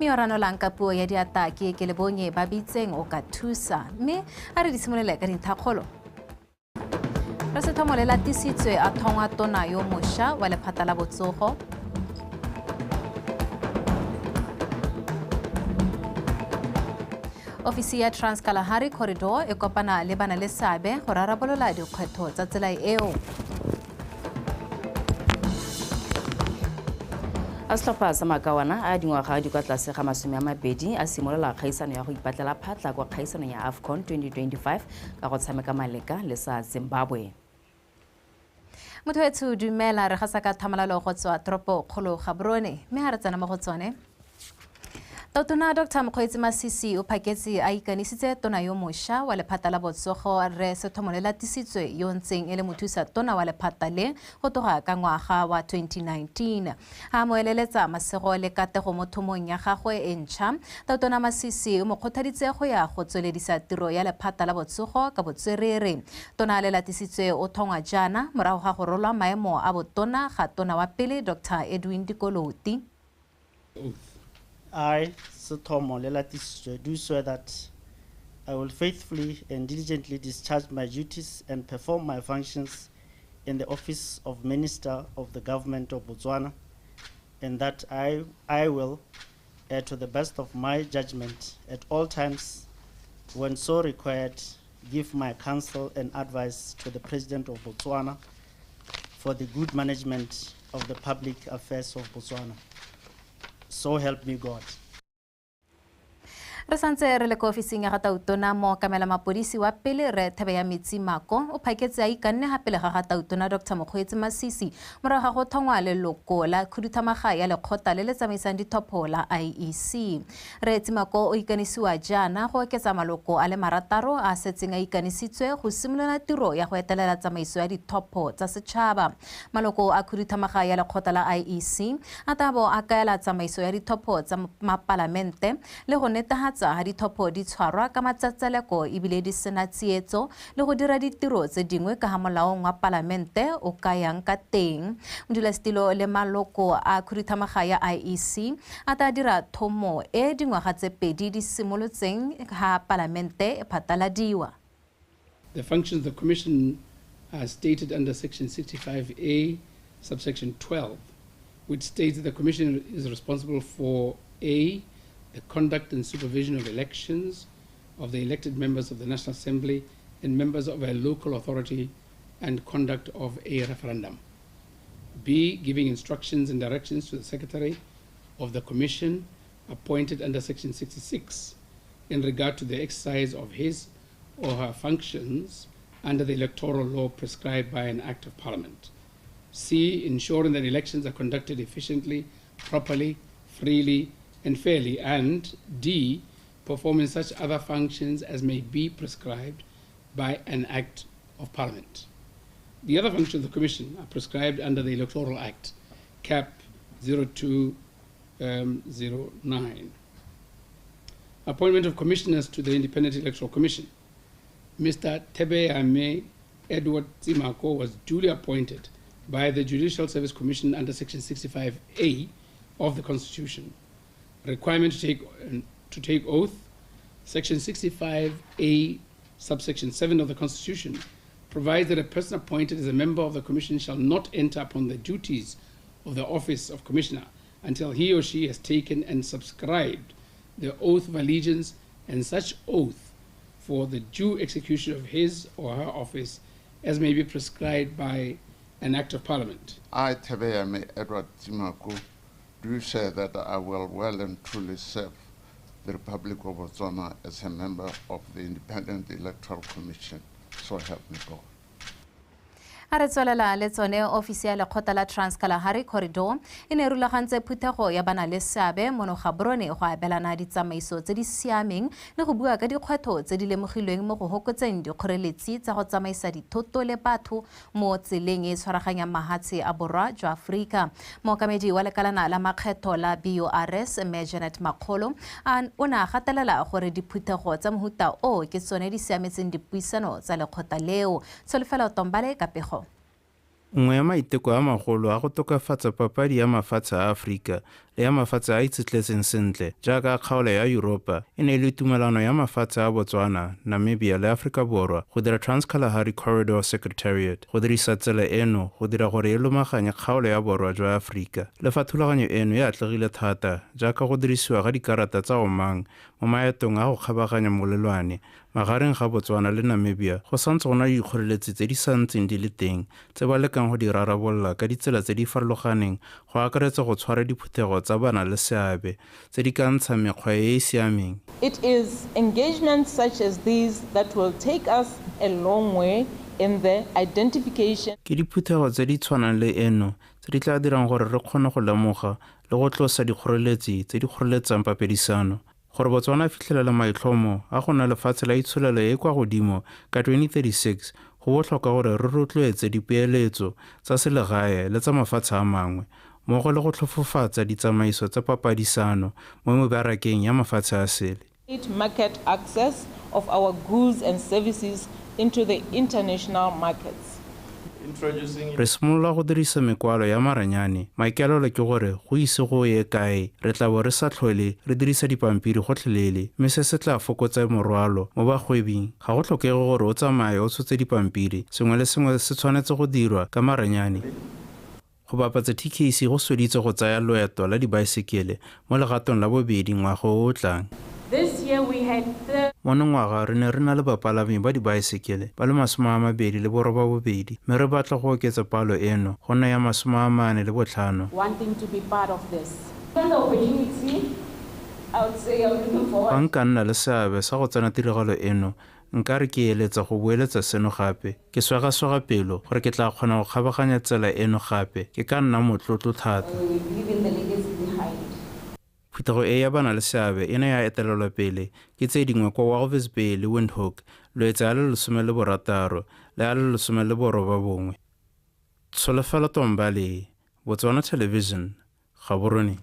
Miorano lanka puo ya diataki ke lebonye ba bitseng o ka thusa mme a re di simolele ka dinthakgolo. Re se thomo le latisitswe a thongwa tona yo mosha wa lephata la botsogo. Ofisi ya Trans-Kalahari corridor e kopana le bana le seabe go rarabolola dikgwetlho tsa tsela eo. A setlhopha sa Makawana a dingwaga di kwa tlase ga 20 a simolola kgaisano ya go ipatlela phatla kwa kgaisanong ya AFCON 2025 ka go tshameka maleka le sa Zimbabwe. Motho wethu dumela re gasa ka thamalalo go tswa toropo kgolo Gaborone mme ha re tsena mo go tsone. Tona Dr. Mokgweetsi Masisi o phaketse a ikanisitse tona yo mosha wa lephata la botsogo re se thomo le latisitswe yo ntseng e le mothusa tona wa lephata le go toga ka ngwaga wa 2019. A mo eleletsa masego le katego mo thomong ya gagwe e ntšha. Tona Masisi o mo kgothaditse go ya go tsweledisa tiro ya lephata la botsogo ka botswerere. Tona le latisitswe o thongwa jana morago ga go rolwa maemo a botona ga tona wa pele Dr. Edwin Dikoloti. I, Setomo Lelatis, do swear that I will faithfully and diligently discharge my duties and perform my functions in the office of Minister of the Government of Botswana, and that I will, to the best of my judgment, at all times, when so required, give my counsel and advice to the President of Botswana for the good management of the public affairs of Botswana. So help me God. Re santse re le ko ofising ya Gatautona mo kamela mapodisi wa pele re thebe ya metsi mako o phaketse a ikanne gape le ga Gatautona Dr. Mokgweetsi Masisi morago ga go thongwa leloko la khudutamaga ya lekgotla le le tsamaisang dithopho la IEC. Re tsimako o ikanisiwa jana go oketsa maloko a le marataro a setseng a ikanisitswe go simolola tiro ya go etelela tsamaiso ya dithopho tsa setšhaba. Maloko a khudutamaga ya lekgotla la IEC a tabo a kaela tsamaiso ya dithopho tsa mapalamente le go netefatsa ha dithopho di tshwarwa ka matsatseleko ebile di sena tsietso le go dira ditiro tse dingwe ka ha molaong wa palamente o ka yang ka teng. Modulasetilo le maloko a khudutamaga ya IEC a ta dira thomo e dingwaga tse pedi di simolotseng ha palamente e phataladiwa. The functions of the Commission are stated under Section 65A, subsection 12, which states that the Commission is responsible for A, the conduct and supervision of elections of the elected members of the National Assembly and members of a local authority and conduct of a referendum. B, giving instructions and directions to the Secretary of the Commission appointed under Section 66 in regard to the exercise of his or her functions under the electoral law prescribed by an Act of Parliament. C, ensuring that elections are conducted efficiently, properly, freely, and fairly, and D, performing such other functions as may be prescribed by an Act of Parliament. The other functions of the Commission are prescribed under the Electoral Act, Cap 0209. Appointment of commissioners to the Independent Electoral Commission. Mr. Tebe Edward Zimako was duly appointed by the Judicial Service Commission under Section 65A of the Constitution. Requirement to take oath. Section 65A, subsection 7 of the Constitution provides that a person appointed as a member of the Commission shall not enter upon the duties of the office of Commissioner until he or she has taken and subscribed the oath of allegiance and such oath for the due execution of his or her office as may be prescribed by an Act of Parliament. I, Tebe Edward Zimako, do say that I will well and truly serve the Republic of Botswana as a member of the Independent Electoral Commission. So help me God. A re tswelela le tsone ofisi ya lekgotla la Trans-Kalahari corridor e ne rulagantse phuthego ya bana le seabe mo Gaborone go abelana ditsamaiso tse di siameng le go bua ka dikgwetlho tse di lemogilweng mo go hokotseng dikgoreletsi tsa go tsamaisa dithoto le batho mo tseleng e tshwaraganya mahatshe a borwa jwa Afrika. Mookamedi wa lekalana la makgetho la BORS Janet Makgolo o ne a gatelela gore diphuthego tsa mohuta o ke tsone di siametseng dipuisano tsa lekgotla leo. Tsholofelo Tombale ka pego. Nngwe ya maiteko a magolo a go tokafatsa papadi ya mafatshe a Afrika le ya mafatshe a itshetletseng sentle jaaka kgaolo ya Europa e ne le tumelano ya mafatshe a Botswana, Namibia le Afrika Borwa go dira Trans-Kalahari Corridor Secretariat go dirisa tsela eno go dira gore e lomaganye kgaolo ya borwa jwa Afrika. Le fa thulaganyo eno e atlegile thata jaaka go dirisiwa ga dikarata tsa omang mo maetong a go kgabaganya molelwane magareng ga Botswana le Namibia, go santse go na le dikgoreletsi tse di santseng di le teng tse ba lekang go di rarabolola ka ditsela tse di farologaneng go akaretsa go tshwara diphuthego tsa bana le seabe tse di ka ntshang mekgwa e e siameng. It is engagements such as these that will take us a long way in the identification. Ke diphuthego tse di tshwanang le eno tse di tla dirang gore re kgone go lemoga le go tlosa dikgoreletsi tse di kgoreletsang papelisano gore Botswana a fitlhelele maitlhomo a go na lefatshe la itsholelo e kwa godimo ka 2036 go botlhokwa gore re rotloetse dipeeletso tsa selegae le tsa mafatshe a mangwe mmogo le go tlhofofatsa ditsamaiso tsa papadisano mo mebarakeng ya mafatshe a sele. Market access of our goods and services into the international markets. Re simolola go dirisa mekwalo ya maranyane maikaelelo ke gore go ise go ye kae re tla bo re sa tlhole re dirisa dipampiri gotlhelele mme se se tla fokotsa morwalo mo bagwebing. Ga go tlhokege gore o tsamaye o tshotse dipampiri, sengwe le sengwe se tshwanetse go dirwa ka maranyane. Go bapatsa TKC go sweditse go tsaya loeto la dibaesekele mo legatong la bobedi ngwaga o tlang. This year we had Monongwaga re ne re na le bapalami ba dibaesekele ba le 22 mme re batla go oketsa palo eno go nna ya 45. wanting to be part of this. The opportunity, I would say I'm looking forward. Fa nka nna le seabe sa go tsena tiragalo eno, nka re ke eletsa go boeletsa seno gape. Ke swega pelo gore ke tla kgona go kgabaganya tsela eno gape. Ke ka nna motlotlo thata. Leaving the legacy behind. Phuthego e ya bana le seabe e ne ya etelelwa pele ke tse dingwe kwa Walvis Bay le Windhoek, LWETSE ya le 16 le ya le 19. Tsholofelo Tombale, Botswana Television, Gaborone.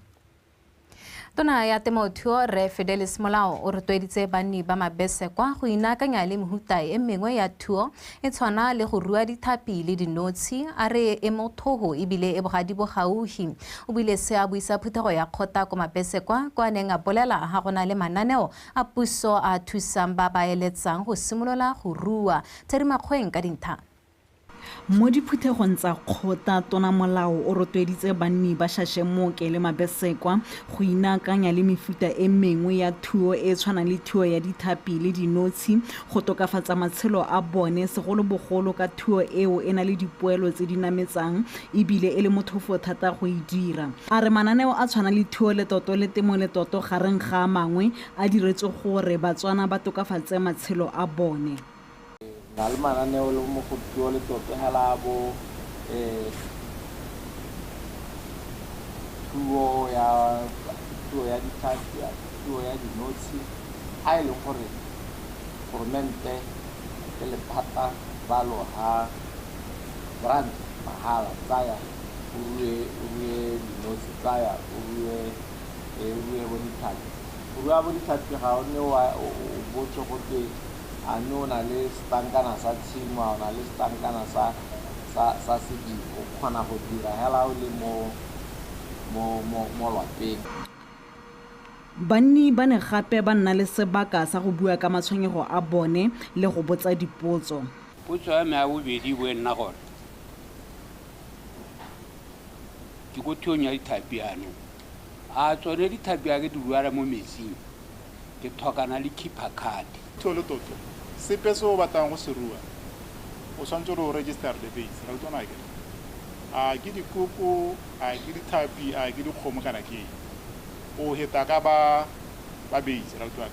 Tona ya temothuo Re Fidelis Molao o rotloeditse banni ba Mabesekwa go inakanya le mehuta e mengwe ya thuo e tshwana le go rua dithapi le dinotshi a re e mothogo ebile e bogadi bogauhi. O bile se a buisa phuthego ya kgota ko Mabesekwa kwa neng a bolela ga gona le mananeo a puso a thusang ba ba eletsang go simolola go rua. Terimakgweng ka dintlha. Mo diphuthegong tsa kgota Tona Molao o rotloeditse banni ba Shashemoke le Mabesekwa go inakanya le mefuta e mengwe ya thuo e tshwanang le thuo ya dithapi le dinotshi go tokafatsa matshelo a bone segolobogolo ka thuo eo e na le dipoelo tse di nametsang ebile e le motlhofo thata go e dira. A re mananeo a tshwana le thuo le toto le temo le toto gareng ga mangwe a diretswe gore Batswana ba tokafatse matshelo a bone. Nalmana neolo mo go tuo le toto halabo tuo ya dithapi tuo ya dinotshi a ile gore governmente le phata ba lo ha grant mahala tsaya uwe dinotshi tsaya uwe bo dithapi ga o ne wa bo tsogote ano na le stankana sa tshimo na le stankana sa sedi o khona go dira hela o le mo lwapeng. Banni ba ne gape ba nna le sebaka sa go bua ka matshwenyego a bone le go botsa dipotso. Potso ya me a bobedi bo nna gore ke go thonya dithapi ano a tsone dithapi a ke di buara mo metsing ke thokana le keeper card tolo toto sepe se o batlang go se rua o tshwanetse go register the base ra tsona ke dikoko a ke dithapi a ke dikgomo kana ke o heta ka ba base ra tsona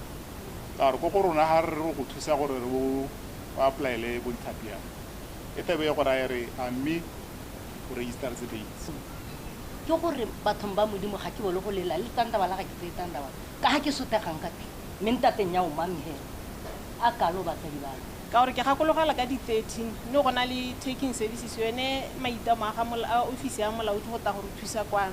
ka re go rona ha re go thusa gore re o apply le bo dithapi ya e tebe go ra re a mme go register the base ke gore bathong ba modimo ga ke bole go lela le tanda ba la ga ke tanda ba ka ha ke sotegang ka te mentateng ya o mamhe a kalo ba tsa dibala ka gore ke gakologela ka di 13 no gona le taking services yone maitama ga mola office ya molaodi go ta go thusa kwana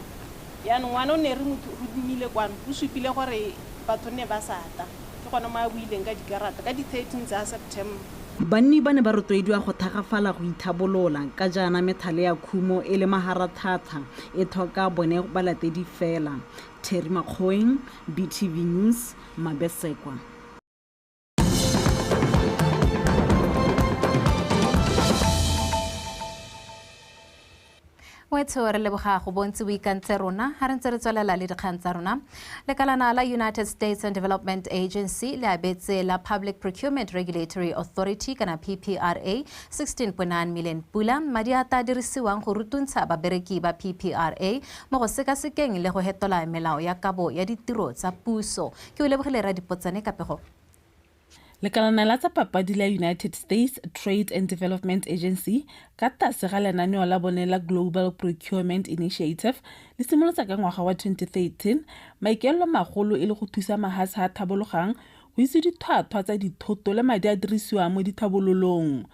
ya no wana o ne re dimile kwana o supile gore batho ne ba sata ke gona ma buileng ka dikarata ka di 13 tsa September. banni ba ne ba rotloediwa go thagafala go ithabolola ka jaana methale ya khumo e le maharathata e thoka bone balatedi fela. Terry Makgoeng, BTV News, Mabesekwa. Wetso re leboga go bontsi boikantse rona ha re ntse re tswelela le dikgang tsa rona. Lekalana la United States and Development Agency le abetse la Public Procurement Regulatory Authority kana PPRA 16.9 million pula madi a ta dirisiwang go rutuntsha babereki ba PPRA mo go sekasekeng le go hetola melao ya kabo ya ditiro tsa puso. Ke o lebogile ra dipotsane ka pego. Lekalana la tsa papadi la United States Trade and Development Agency ka tlase ga lenaneo la bone la Global Procurement Initiative le simolotse ka ngwaga wa 2013 maikaelelo magolo e le go thusa mahatshe a thabologang go itse dithwathwa tsa dithoto le madi a dirisiwang mo dithabololong.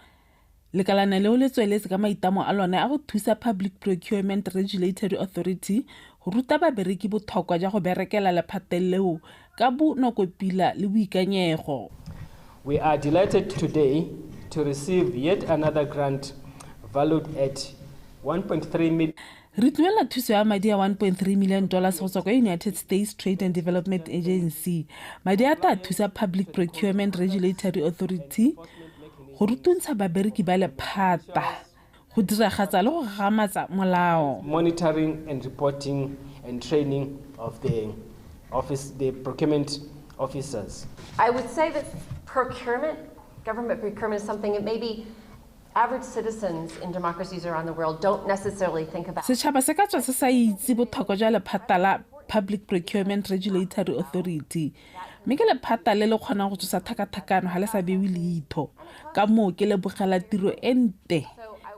Lekalana leo le tsweletse ka maitamo a lone a go thusa Public Procurement Regulatory Authority go ruta babereki botlhokwa jwa go berekela lephata leo ka bonokopila le boikanyego. We are delighted today to receive yet another grant valued at $1.3 million. Re tloela thuso ya madi a $1.3 million go tswa kwa United States Trade and Development Agency. Madi a ta thusa Public Procurement Regulatory Authority go rutuntsha babereki ba lephata go diragatsa le go gamatsa molao. Monitoring and reporting and training of the procurement officers. I would say that government procurement is something that maybe average citizens in democracies around the world don't necessarily think about. Setšhaba se ka tswa se sa itse botlhokwa jwa lephata la Public Procurement Regulatory Authority. Mme ke lephata le le kgonang go tsosa thakathakano ha le sa bewe leitho. Ka moo ke lebogela tiro e nte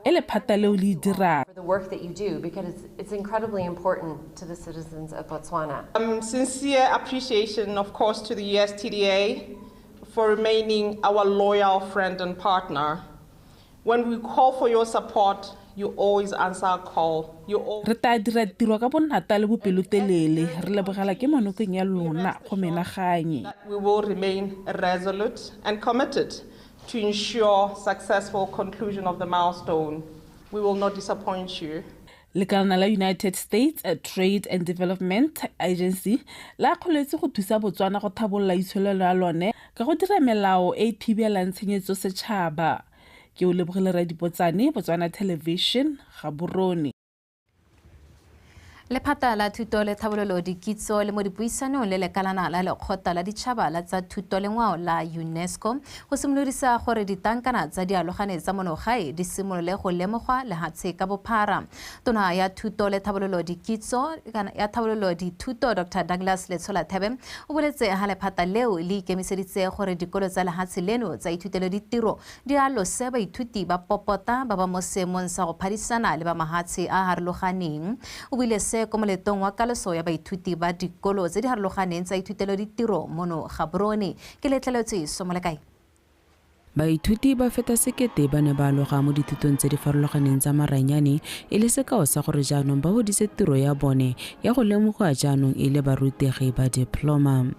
e lephata leo le dirang. For the work that you do, because it's incredibly important to the citizens of Botswana. Sincere appreciation, of course, to the USTDA for remaining our loyal friend and partner. When we call for your support, you always answer our call. Re ta dira tiro ka bonnata le bopelotelele re lebogela ke monokeng ya lona go menaganye. We will remain resolute and committed to ensure successful conclusion of the milestone. We will not disappoint you. Lekalana la United States Trade and Development Agency la kgoletse go thusa Botswana go thabolola itsholelo ya lone ka go dira melao e thibelang tshenyetso setšhaba. Ke o lebogile ra dipotsane Botswana Television ga Borone. Lephata la thuto le tlhabololo dikitso le mo dipuisanong le lekalana la lekgotla la ditšhaba la tsa thuto le ngwao la UNESCO go simolodisa gore ditankana tsa dialogane tsa monogae di simolole go lemogwa lehatshe ka bophara. Tona ya thuto le tlhabololo dikitso ya tlhabololo dithuto Dr. Douglas Letsola-Thebe o boletse ha lephata leo le ikemiseditse gore dikolo tsa lehatshe leno tsa ithutelo ditiro di alose baithuti ba popota ba ba mo seemong sa go phadisana le ba mahatshe a harologaneng. O buile ko moletong wa kaloso ya baithuti ba dikolo tse di harologaneng tsa ithutelo ditiro mono ga Borone. Ke letleletswe Somolekae. Baithuti ba feta sekete ba ne ba aloga mo dithutong tse di farologaneng tsa maranyane e le sekao sa gore jaanong ba godise tiro ya bone ya go lemoga jaanong e le barutegi ba diploma.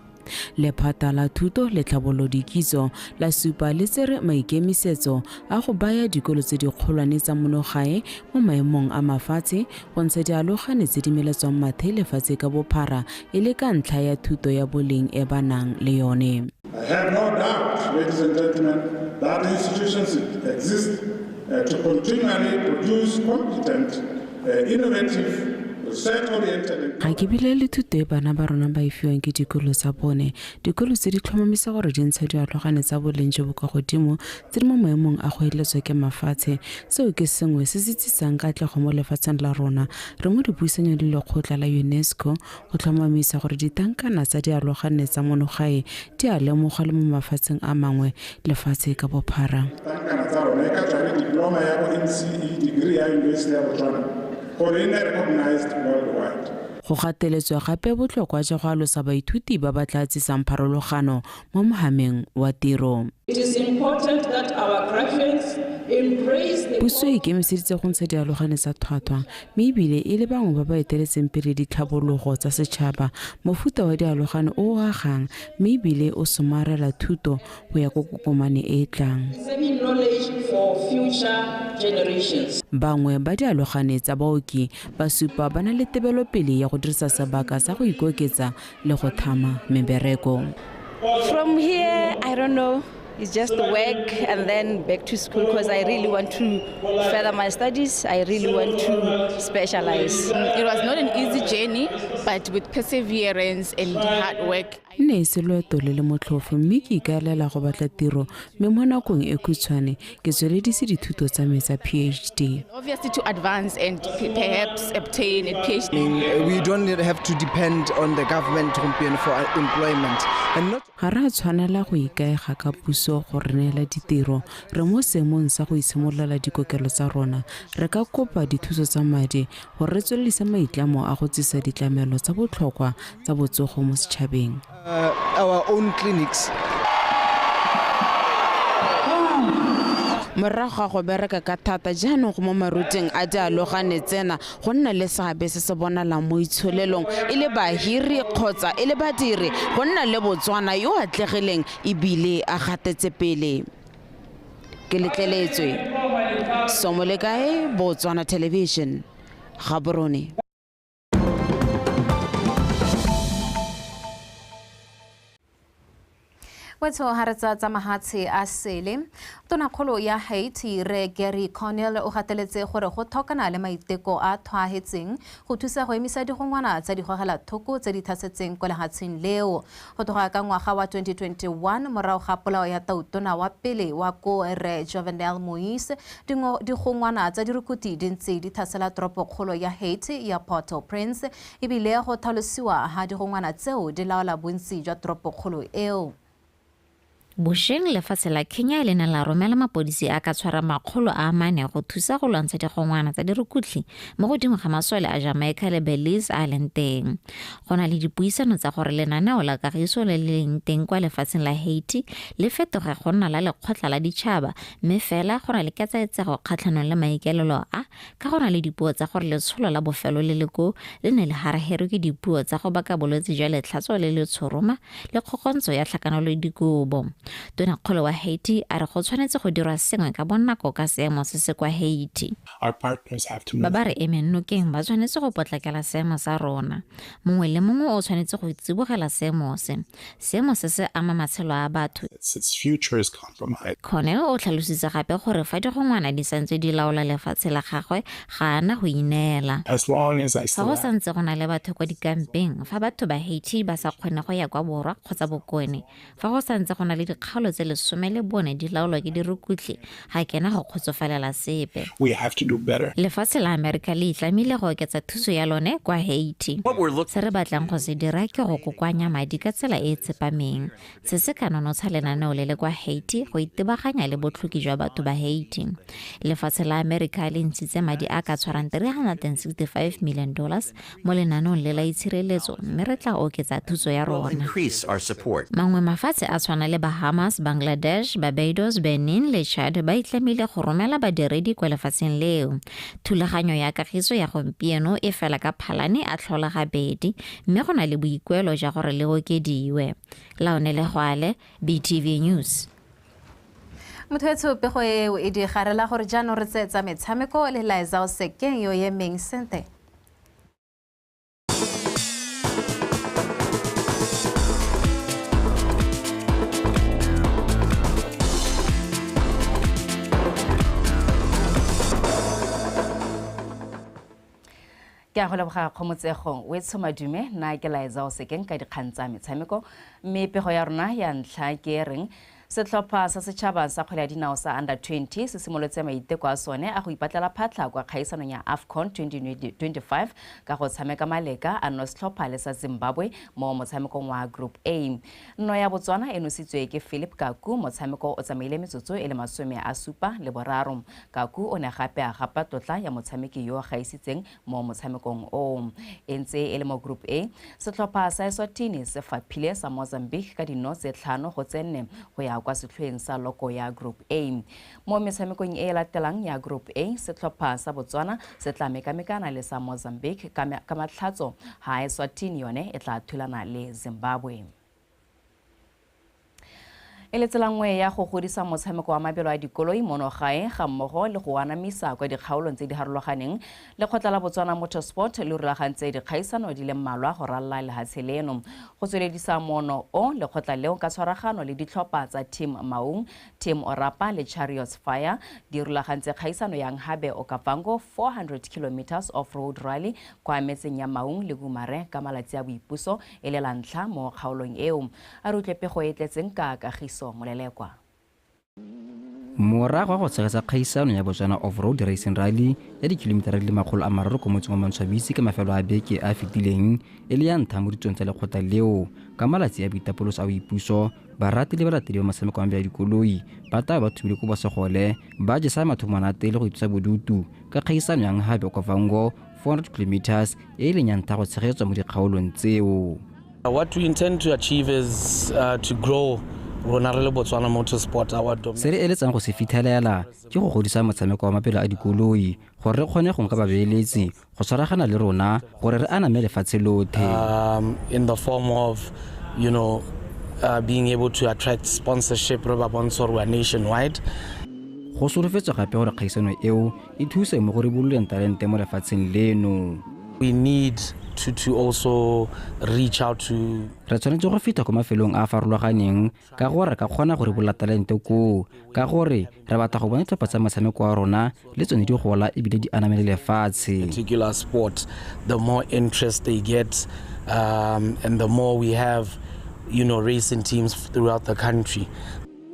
Lephata la thuto le tlhabololo dikitso la supa le tsere maikemisetso a go baya dikolo tse di kgolwane tsa monogae mo maemong a mafatshe go ntsha dialogane tse di meletswang mathe lefatshe ka bophara e le ka ntlha ya thuto ya boleng e ba nang le yone. I have no doubt, ladies and gentlemen, that institutions exist to continually produce competent, innovative, ga ke bile le thuto e bana ba rona ba e fiwang ke dikolo tsa bone. Dikolo tse di tlhomamisa gore di ntsha dialogane tsa boleng jo bo kwa godimo tse di mo maemong a go eletswa ke mafatshe. Seo ke sengwe se se tlisang katlego mo lefatsheng la rona. Re mo dipuisanong le lekgotla la UNESCO go tlhomamisa gore ditankana tsa dialogane tsa monogae di a lemogwa le mo mafatsheng a mangwe lefatshe ka bophara. Tankana tsa rona e ka tswa diploma ya NCE degree ya University ya Botswana. Go go gateletswe gape botlhokwa jwa go alosa baithuti ba ba tla tsisang pharologano mo mohameng wa tiro. It is important that our graduates embrace the puso e ikemiseditse go ntsha dialogane tsa tlhwatlhwa mme ebile e le bangwe ba ba eteletseng pele ditlhabologo tsa setšhaba mofuta wa dialogane o agang mme ebile o somarela thuto go ya ko kokomane e e tlang. Bangwe ba dialogane tsa baoki ba supa ba na le tebelopele ya go dirisa sebaka sa go ikoketsa le go thama mebereko. From here, I don't know. It's just work and then back to school because I really want to further my studies. I really want to specialize. It was not an easy journey, but with perseverance and hard work. Ne se loeto le le motlhofo mme ke ikaelela go batla tiro mme mo nakong e khutshwane ke tsweledise dithuto tsa me tsa PhD. Obviously to advance and perhaps obtain a PhD. We don't have to depend on the government for employment. And not ga re a tshwanela go ikaega ka puso go re neela ditiro re mo seemong sa go isimololela dikokelo tsa rona re ka kopa dithuso tsa madi gore re tswelelise maitlamo a go tsisa ditlamelo tsa botlhokwa tsa botsogo mo setšhabeng. Our own clinics. Morago ga go bereka ka thata jaanong go mo maruteng a dialogane tsena go nna le seabe se se bonalang mo itsholelong e le bahiri kgotsa e le badiri go nna le Botswana yo atlegileng ebile a gatetse pele. Ke letleletswe Somolekae, Botswana Television, Gaborone. Wetso haratsa tsa mahatshe a sele tonakgolo ya Haiti re Gary Connell o gateletse gore go thokana le maiteko a thwahetseng go thusa go emisa digongwana tsa digogela thoko tse di thasetseng kwa lehatsheng leo go toga ka ngwaga wa 2021 morago ga polao ya tautona wa pele wa ko re Jovenel Moise digongwana tsa dirukuti di ntse di thasela toropokgolo ya Haiti ya Port-au-Prince ebile go tlhalosiwa ha digongwana tseo di laola bontsi jwa toropokgolo eo. Bosheng lefatshe la Kenya le ne la romela mapodisi a ka tshwara makgolo a mane go thusa go lwantsha digongwana tsa dirukutli mo godimo ga masole a Jamaica le Belize a leng teng. Go na le dipuisano tsa gore lenaneo la kagiso le leng teng kwa lefatsheng la Haiti le fetoge go nna la lekgotla la ditšhaba mme fela go na le ketsaetsego kgatlhanong le maikaelelo a ka go na le dipuo tsa gore letsholo la bofelo le leko le ne le haraherwe ke dipuo tsa go baka bolwetse jwa letlhatso le letshoroma le kgogontso ya tlhakanelo le dikobo. Tonakgolo wa Haiti a re go tshwanetse go dirwa sengwe ka bonako ka seemo se se kwa Haiti. Ba ba re emennokeng ba tshwanetse go potlakela seemo sa rona. Mongwe le mongwe o tshwanetse go tsibogela seemo se. Seemo se se ama matshelo a batho. Connell o tlhalositse gape gore fa digongwana di santse di laola lefatshe la gagwe ga ana go ineela. Fa go santse go na le batho kwa dikampeng fa batho ba Haiti ba sa kgone go ya kwa borwa kgotsa bokone fa go santse go na le dikgaolo tse 14 di laolwa ke dirukutli ga kena go khotsofalela sepe. Lefatshe la Amerika le itlamile go oketsa thuso ya lone kwa Haiti. Se re batlang go se dira ke go kokoanya madi ka tsela e tsepameng se se ka nonotsha lenaneo le le kwa Haiti go itebaganya le botlhoki jwa batho ba Haiti. Lefatshe la Amerika le ntshitse madi a ka tshwarang $365 million mo lenaneong le la itshireletso mme re tla oketsa thuso ya rona. Mangwe mafatshe a tshwana le Bahamas, Bangladesh, Barbados, Benin le Chad ba itlamile go romela badiredi kwa lefatsheng leo. Thulaganyo ya kagiso ya gompieno e fela ka Phalane a tlhola gabedi mme go na le boikuelo jwa gore le okediwe. Laone le Gwale, BTV News. Motho pego eo e di garela gore jaanong re tsetsa metshameko le Liza o sekeng yo ye meng sente. Ke a go leboga kgomotsego wetso madume na ke Liza o sekeng ka dikgang tsa metshameko mme pego ya rona ya ntlha ke reng Setlhopha sa setšhaba sa kgwele ya dinao sa under 20 se simolotse maiteko a sone a go ipatlela phatlha kwa kgaisanong ya AFCON 2025 ka go tshameka maleka a no setlhopha le sa Zimbabwe mo motshamekong wa Group A. Nno ya Botswana e nositswe ke Philip Kaku, motshameko o tsamaile metsotso e le 73. Kaku o ne gape a gapa tlotla ya motshameki yo a gaisitseng mo motshamekong o. E ntse e le mo Group A, setlhopha sa Eswatini se faphile sa Mozambique ka dino tse 5 go tsenne go ya kwa setlhoeng sa loko ya Group A. Mo metshamekong e latelang ya Group A, setlhopha sa Botswana se tla mekamekana le sa Mozambique ka matlhatso ha Eswatini yone e tla thulana le Zimbabwe. E le tsela nngwe ya go godisa motshameko wa mabelo a dikoloi monogae ga mmogo le go anamisa kwa dikgaolong tse di harologaneng, Lekgotla la Botswana Motorsport le rulagantse dikgaisano di le mmalwa go ralala lehatshe leno. Go tsweledisa mono o, lekgotla leo ka tshwaragano le ditlhopha tsa Team Maung, Team Orapa le Chariots Fire di rulagantse kgaisano yang Habe Okavango 400 kilometers off-road rally kwa metseng ya Maung le Gumare ka malatsi a boipuso e le la ntlha mo kgaolong eo. A re utlwe pego e tletseng ka kagiso Molelekwa. Morago go tshegetsa kgaisano ya Botswana off-road racing rally ya dikilometara di le 300 ko motseng wa Mantshwabisi ka mafelo a beke a fetileng e le ya ntlha mo ditsong tsa lekgotla leo ka malatsi a boitapoloso a boipuso. Barati le balatedi ba motshameko wa mabelo a dikoloi ba tla ba thubile ko Bosegole ba jesa mathomonate le go itlosa bodutu ka kgaisano yang Habe Okavango 400 kilometers e leng ya ntlha go tshegetswa mo dikgaolong tseo. What we intend to achieve is to grow Botswana Motorsport. Se re eletsang go se fitlhelela ke go godisa motshameko wa mabelo a dikoloi gore re kgone go nka babeeletsi go tshwaragana le rona gore re aname lefatshe lothe. In the form of, being able to attract sponsorship re ba bontsha gore we are nationwide. Go solofetswe gape gore kgaisano eo e thuse mo go ribololeng talente mo lefatsheng leno. We need to also reach out to. Re tshwanetse go feta ko mafelong a farologaneng ka gore ka kgona go ribolla talente ko ka gore re batla go bona tlhopha tsa motshameko wa rona le tsone di gola ebile di anamele lefatshe. Particular sport, the more interest they get, and the more we have, racing teams throughout the country.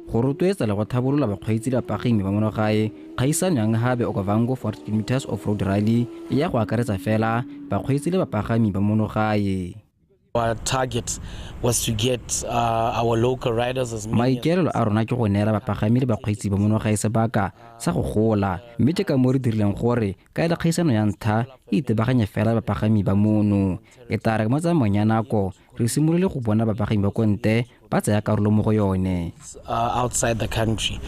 Go rotloetsa le go thabolola bakgweetsi le bapagami ba monogae, kgaisano yang Habe Okavango 400 kilometers off-road rally e ya go akaretsa fela bakgweetsi le bapagami ba monogae. Our target was to get our local riders as many. Maikelelo a rona ke go neela bapagami le bakgweetsi ba monogae sebaka sa go gola, mme ke ka mo re dirileng gore ka le kgaisano ya ntlha e itebaganya fela bapagami ba mono. E tla re mo tsamaong ya nako re simolole go bona bapagami ba konte ba tsaya karolo mo go yone. Outside the country.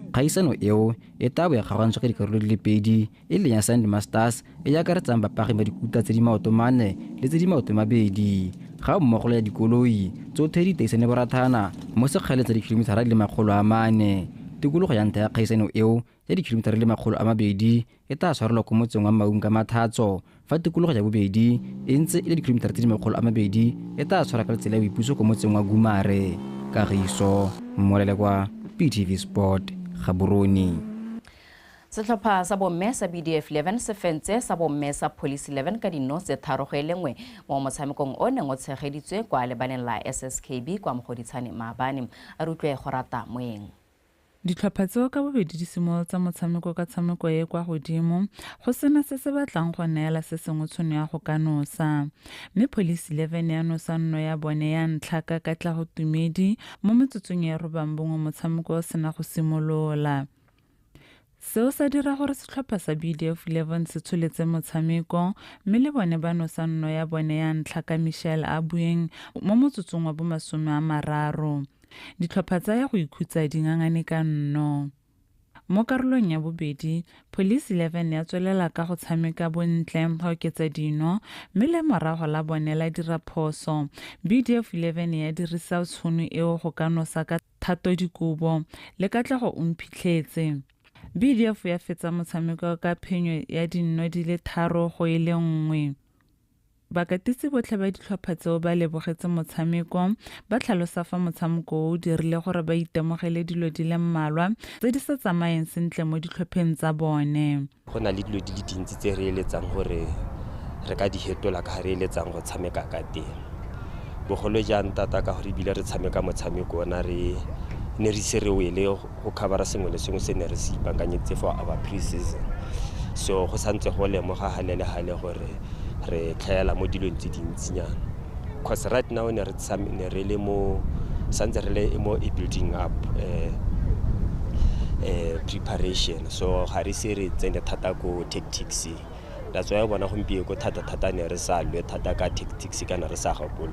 Kgaisano eo e tabo ya kgagantsho ka dikarolo di le pedi e leng ya Sand Masters e ya karetsang bapagami ba dikuta tse di maotomane le tse di maotomabedi ga mmogo ya dikoloi tsotlhe di teisane borathana mo sekgele tsa dikilometara di le 400. Tikologo ya ntlha ya kgaisano eo ya dikilometara di le 200 e tla tshwarelwa ko motseng wa Maung ka Mathatso, fa tikologo ya bobedi e ntse e le dikilometara tse di 200 e tla tshwara ka tsela ya boipuso ko motseng wa Gumare. Kagiso Molelekwa, PTV Sport, Gaborone. Setlhopha sa bomme sa BDF 11 se fentse sa bomme sa Police 11 ka dino tse 3 go elengwe mo motshamekong o neng o tshegeditswe kwa lebaneng la SSKB kwa Mogoditshane Maabane. A re utlwe go rata moeng. Ditlhopha tseo ka bobedi di simolotsa motshameko ka tshameko e kwa godimo go sena se se batlang go neela se sengwe tshono ya go ka nosa, mme Police 11 ya nosa nno ya bone ya ntlha ka katla go tumedi mo metsotsong ya robambongwe motshameko o sena go simolola. Seo sa dira gore setlhopha sa BDF 11 se tsholetse motshameko, mme le bone ba nosa nno ya bone ya ntlha ka Michelle a bueng mo motsotsong wa bo 30. Ditlhopha tsa ya go ikhutsa dingangane ka nno. Mo karolong ya bobedi, Police 11 ya tswelela ka go tshameka bontle go oketsa dino, mme le morago la bone la dira phoso. BDF 11 ya dirisa tshono eo go ka nosa ka thato dikobo le katlego o mphitlhetse. BDF ya fetsa motshameko ka phenyo ya dino di le 3 go ile 1. Bakatisi botlhe ba ditlhopha tseo ba lebogetse motshameko ba tlhalosa fa motshameko o dirile gore ba itemogele dilo di le mmalwa tse di sa tsamayeng sentle mo ditlhopheng tsa bone. Go na le dilo di le dintsi tse re eletsang gore re ka di hetola ka re eletsang go tshameka ka teng. Bogolo jang tata ka gore bile re tshameka motshameko ona re ne re se re wele go covera sengwe le sengwe se ne re se ipaakanyetse for our pre-season. So go santse go lemoga halele gore re tlhaela mo dilong tse dintsinyana. Because right now ne re le mo santse re le mo building up preparation. So ga re se re tsene thata go tactics. That's why bona gompieno go thata ne re sa lwe thata ka tactics kana re sa gakolo.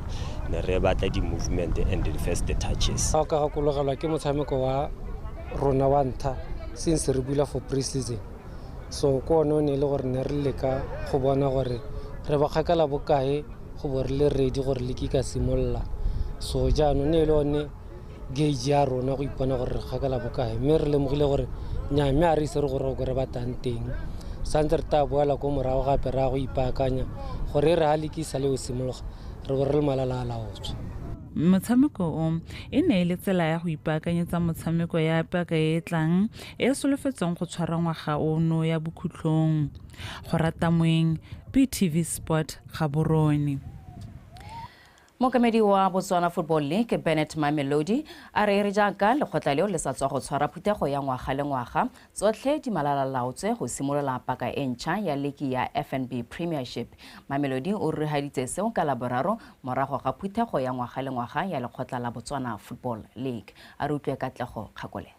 Ne re batla di movement and the first touches. Ka gakologelwa ke motshameko wa rona wa ntlha since re bula for pre-season. So ko no ne le gore ne re leka go bona gore re ba kgakala bokae go bo re le ready gore le ka simolla. So jaanong ne le one gauge ya rona go ipona gore re kgakala bokae mme re lemogile gore nya mme a re se re gore go re batang teng. Santse re ta boela ko morago gape ra go ipaakanya gore re halekisa le o simologa re bo re le malala a laotswe. Motshameko o e ne le tsela ya go ipaakanyetsa motshameko ya paka e tlang e solofetseng go tshwara ngwaga ono ya bokhutlong. Go rata moeng BTV Sport Gaborone. Mokamedi wa Botswana Football League Bennett Mamelodi a re jaaka lekgotla leo le sa tswa go tshwara phuthego ya ngwaga le ngwaga tsotlhe di malalalaotswe go simolola paka e ntšha ya leki ya FNB Premiership. Mamelodi o rurihaditse seo ka LABORARO morago ga phuthego ya ngwaga le ngwaga ya lekgotla la Botswana Football League. A re utlwe Katlego Kgakole.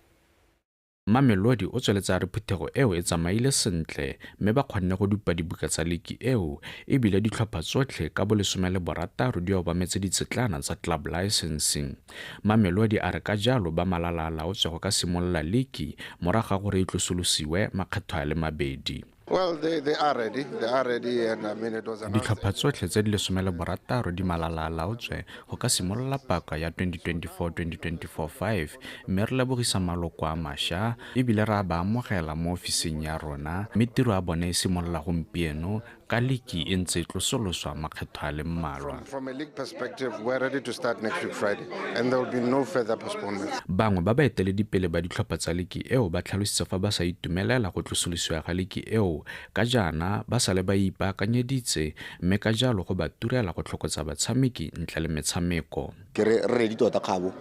Mamelodi o tsweletsa re phuthego eo e tsamaile sentle mme ba kgonne go dupa dibuka tsa leki eo e bile ditlhopha tsotlhe ka bo 16 di obametse ditsetlana tsa club licensing. Mamelodi a re ka jalo ba malalalaotswe go ka simolola leki morago ga gore e tlosolosiwe makgetho a le mabedi. Well, they are ready. They are ready, and I mean it was announced. Ditlhopha tsotlhe tse di 16 di malalalaotswe go ka simolola paka ya 2024-2025 mme re lebogisa maloko a mašwa e bile ra ba amogela mo ofising ya rona mme tiro a bone e simolola gompieno ka leki e ntse tlosoloswa makgetho a le mmalwa. From a league perspective, we're ready to start next week Friday, and there will be no further postponements. Bangwe ba baeteledipele ba ditlhopha tsa leki eo ba tlhalositse fa ba sa itumelela go tlosolosiwa ga leki eo ka jana ba sale ba ipaakanyeditse mme ka jalo go ba turela go tlhokotsa batshameki ntle le metshameko. Ke re ready tota kgabo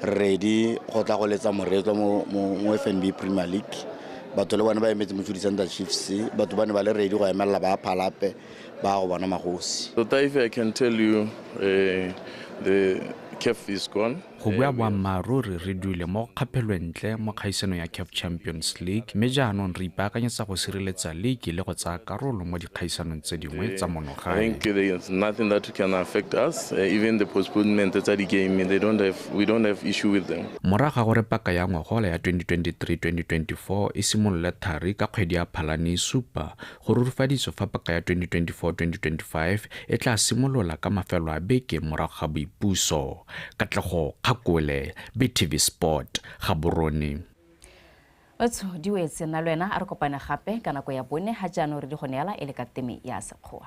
ready go tla go letsa moretlo mo FNB Premier League. Batho le bona ba emetse Motsudi Santa Chiefs batho ba ne ba le ready go emela ba phalape ba go bona magosi. So if I can tell you the CAF is gone. Go bua boammaaruri re duile mo kgapelwentle mo kgaisano ya CAF Champions League mme jaanong re ipaakanyetsa go sireletsa league le go tsaya karolo mo dikgaisanong tse dingwe tsa monogae. I think there is nothing that can affect us. Even the postponement of the game, we don't have issue with them. Morago gore paka ya ngwagola ya 2023-2024 e simolola thari ka kgwedi ya Phalane supa go rurufaditswe fa paka ya 2024-2025 e tla simolola ka mafelo a beke morago ga boipuso. Katlego Kgakole, BTV Sport Gaborone. Batho diwetse na lwena a re kopane gape ka nako ya bone ha jaanong re di go neela e le ka teme ya sekgowa.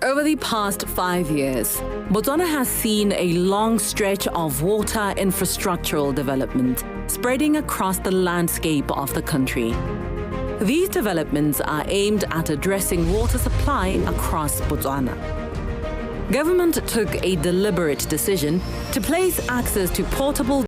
Over the past 5 years, Botswana has seen a long stretch of water infrastructural development spreading across the landscape of the country. These developments are aimed at addressing water supply across Botswana. Government took a deliberate decision to place access to potable